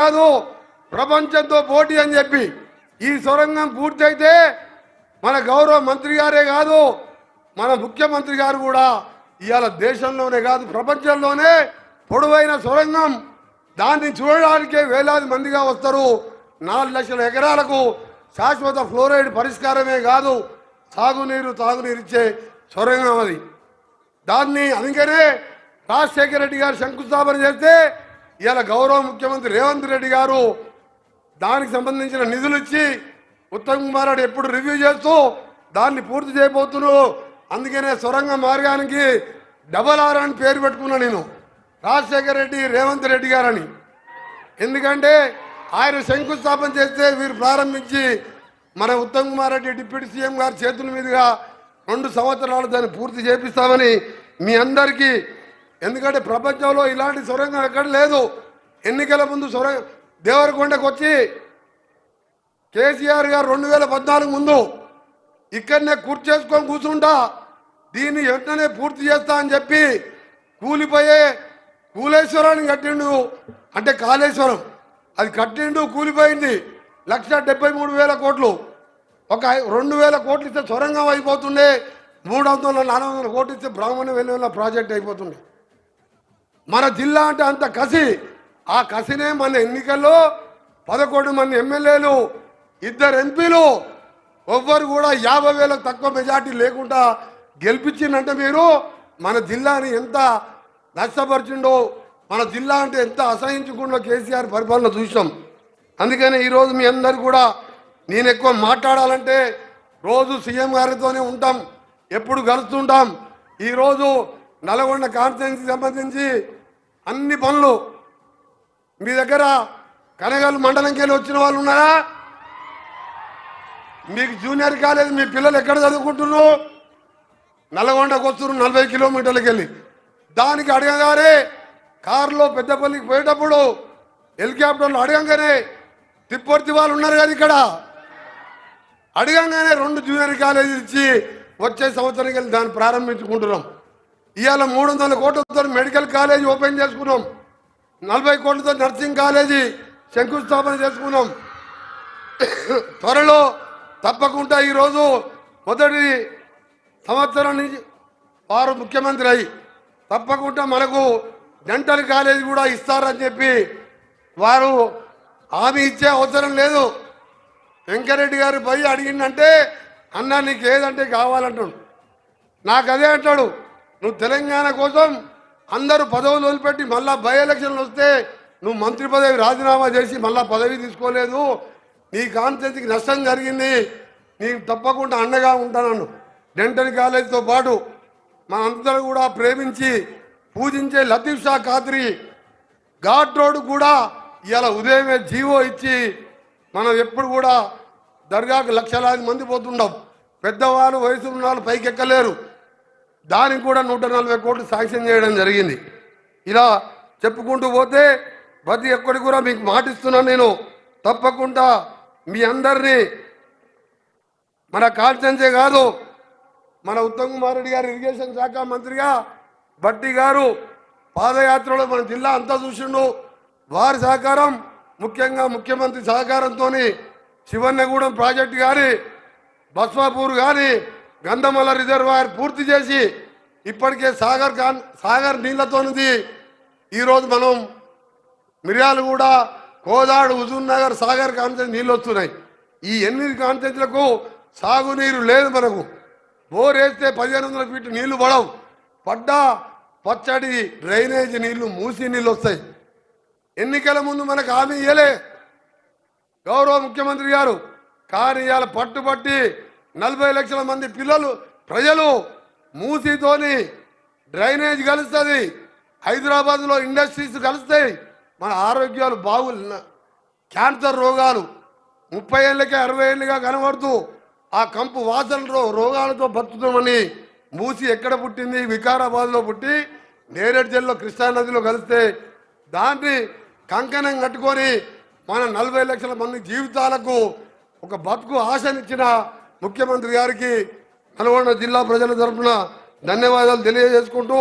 కాదు ప్రపంచంతో పోటీ అని చెప్పి ఈ సొరంగం పూర్తయితే మన గౌరవ మంత్రి గారే కాదు మన ముఖ్యమంత్రి గారు కూడా ఇవాళ దేశంలోనే కాదు ప్రపంచంలోనే పొడవైన సొరంగం దాన్ని చూడడానికే వేలాది మందిగా వస్తారు 4 లక్షల ఎకరాలకు శాశ్వత ఫ్లోరైడ్ పరిష్కారమే కాదు తాగునీరు ఇచ్చే సొరంగం అది దాన్ని అందుకనే రాజశేఖర రెడ్డి గారు శంకుస్థాపన చేస్తే ఇవాళ గౌరవ ముఖ్యమంత్రి రేవంత్ రెడ్డి గారు దానికి సంబంధించిన నిధులు ఇచ్చి ఉత్తమ్ కుమార్ రెడ్డి ఎప్పుడు రివ్యూ చేస్తూ దాన్ని పూర్తి చేయబోతున్నారు. అందుకనే సొరంగ మార్గానికి డబల్ అని పేరు పెట్టుకున్నా నేను రాజశేఖర రెడ్డి రేవంత్ రెడ్డి గారని. ఎందుకంటే ఆయన శంకుస్థాపన చేస్తే వీరు ప్రారంభించి మన ఉత్తమ్ కుమార్ రెడ్డి డిప్యూటీ సీఎం గారి చేతుల మీదుగా 2 సంవత్సరాలు దాన్ని పూర్తి చేపిస్తామని మీ అందరికీ. ఎందుకంటే ప్రపంచంలో ఇలాంటి సొరంగం ఎక్కడ లేదు. ఎన్నికల ముందు దేవరకొండకు వచ్చి కేసీఆర్ గారు 2014 ముందు ఇక్కడనే చేసుకొని కూర్చుంటా దీన్ని వెంటనే పూర్తి చేస్తా అని చెప్పి కూలిపోయే కూలేశ్వరాన్ని కట్టిండు. అంటే కాళేశ్వరం అది కట్టిండు కూలిపోయింది. 1,73,000 కోట్లు. ఒక 2,000 కోట్లు ఇస్తే సొరంగం అయిపోతుండే. 300-400 కోట్లు ఇస్తే బ్రాహ్మణ వెలువల ప్రాజెక్ట్ అయిపోతుండే. మన జిల్లా అంటే అంత కసి. ఆ కసినే మన ఎన్నికల్లో 11 మంది ఎమ్మెల్యేలు 2 ఎంపీలు ఎవ్వరు కూడా 50,000 తక్కువ మెజార్టీ లేకుండా గెలిపించిందంటే మీరు మన జిల్లాని ఎంత నష్టపరిచిండో మన జిల్లా అంటే ఎంత అసహించుకుండో కేసీఆర్ పరిపాలన చూసాం. అందుకని ఈరోజు మీ అందరు కూడా నేను ఎక్కువ మాట్లాడాలంటే రోజు సీఎం గారితోనే ఉంటాం, ఎప్పుడు కలుస్తుంటాం. ఈరోజు నల్గొండ కాన్స్టిట్యున్సీకి సంబంధించి అన్ని పనులు మీ దగ్గర కనగల్ మండలంకి వెళ్ళి వచ్చిన వాళ్ళు ఉన్నారా? మీకు జూనియర్ కాలేజ్ మీ పిల్లలు ఎక్కడ చదువుకుంటున్నారు? నల్గొండకు వస్తున్నారు 40 కిలోమీటర్లకు వెళ్ళి. దానికి అడగగానే కారులో పెద్దపల్లికి పోయేటప్పుడు హెలికాప్టర్లు అడగంగానే తిప్పర్తి వాళ్ళు ఉన్నారు కదా ఇక్కడ అడగంగానే 2 జూనియర్ కాలేజీలు ఇచ్చి వచ్చే సంవత్సరానికి వెళ్ళి దాన్ని ప్రారంభించుకుంటున్నాం. ఇవాళ 300 కోట్లతో మెడికల్ కాలేజీ ఓపెన్ చేసుకున్నాం. 40 కోట్లతో నర్సింగ్ కాలేజీ శంకుస్థాపన చేసుకున్నాం. త్వరలో తప్పకుండా ఈరోజు మొదటి సంవత్సరం నుంచి వారు ముఖ్యమంత్రి అయ్యి తప్పకుండా మనకు డెంటల్ కాలేజీ కూడా ఇస్తారని చెప్పి వారు హామీ ఇచ్చే అవసరం లేదు. వెంకరెడ్డి గారు పోయి అడిగిందంటే అన్న నీకు ఏదంటే కావాలంటాడు. నాకు అదే అంటాడు, నువ్వు తెలంగాణ కోసం అందరూ పదవులు వదిలిపెట్టి మళ్ళా బై ఎలక్షన్లు వస్తే నువ్వు మంత్రి పదవి రాజీనామా చేసి మళ్ళా పదవి తీసుకోలేదు, నీ కాన్స్టిట్యున్సీకి నష్టం జరిగింది, నీకు తప్పకుండా అండగా ఉంటానన్ను. డెంటల్ కాలేజీతో పాటు మన అందరూ కూడా ప్రేమించి పూజించే లతీఫ్ షా ఖాద్రీ ఘాట్ రోడ్ కూడా ఇవాళ ఉదయమే జీవో ఇచ్చి మనం ఎప్పుడు కూడా దర్గాకు లక్షలాది మంది పోతుండం. పెద్దవాళ్ళు వయసు ఉన్న వాళ్ళు పైకి ఎక్కలేరు. దానికి కూడా 140 కోట్లు శాంక్షన్ చేయడం జరిగింది. ఇలా చెప్పుకుంటూ పోతే ప్రతి ఒక్కరికి కూడా మీకు మాటిస్తున్నాను నేను, తప్పకుండా మీ అందరినీ మన కాన్స్టిట్యున్సీ కాదు మన ఉత్తమ్ కుమార్ రెడ్డి గారు ఇరిగేషన్ శాఖ మంత్రిగా బట్టి గారు పాదయాత్రలో మన జిల్లా అంతా చూసిండు. వారి సహకారం ముఖ్యంగా ముఖ్యమంత్రి సహకారంతో శివన్నగూడెం ప్రాజెక్టు కానీ బస్వాపూర్ కానీ గంధమల్ల రిజర్వాయర్ పూర్తి చేసి ఇప్పటికే సాగర్ నీళ్లతోనిది ఈరోజు మనం మిర్యాలగూడ కోదాడు హుజూర్ నగర్ సాగర్ కాన్స్టిట్యున్సీ నీళ్ళు వస్తున్నాయి. ఈ 8 కాన్స్టిట్యున్సీలకు సాగునీరు లేదు. మనకు బోర్ వేస్తే 1500 ఫీట్లు నీళ్లు పడవు. పడ్డా పచ్చడి డ్రైనేజ్ నీళ్లు మూసి నీళ్ళు వస్తాయి. ఎన్నికల ముందు మనకు హామీ ఇయ్యలే గౌరవ ముఖ్యమంత్రి గారు. కానీ ఇవాళ పట్టుబట్టి 40 లక్షల మంది ప్రజలు మూసితోని డ్రైనేజ్ కలుస్తుంది. హైదరాబాద్లో ఇండస్ట్రీస్ కలుస్తాయి. మన ఆరోగ్యాలు క్యాన్సర్ రోగాలు 30 ఏళ్ళకే 60 ఏళ్ళుగా కనబడుతూ ఆ కంపు వాసన రోగాలతో బతుకుతామని మూసి ఎక్కడ పుట్టింది? వికారాబాద్లో పుట్టి నేరేడు జిల్లాలో కృష్ణానదిలో కలిస్తే దాన్ని కంకణం కట్టుకొని మన 40 లక్షల మంది జీవితాలకు ఒక బతుకు ఆశనిచ్చిన ముఖ్యమంత్రి గారికి నల్గొండ జిల్లా ప్రజల తరఫున ధన్యవాదాలు తెలియజేసుకుంటూ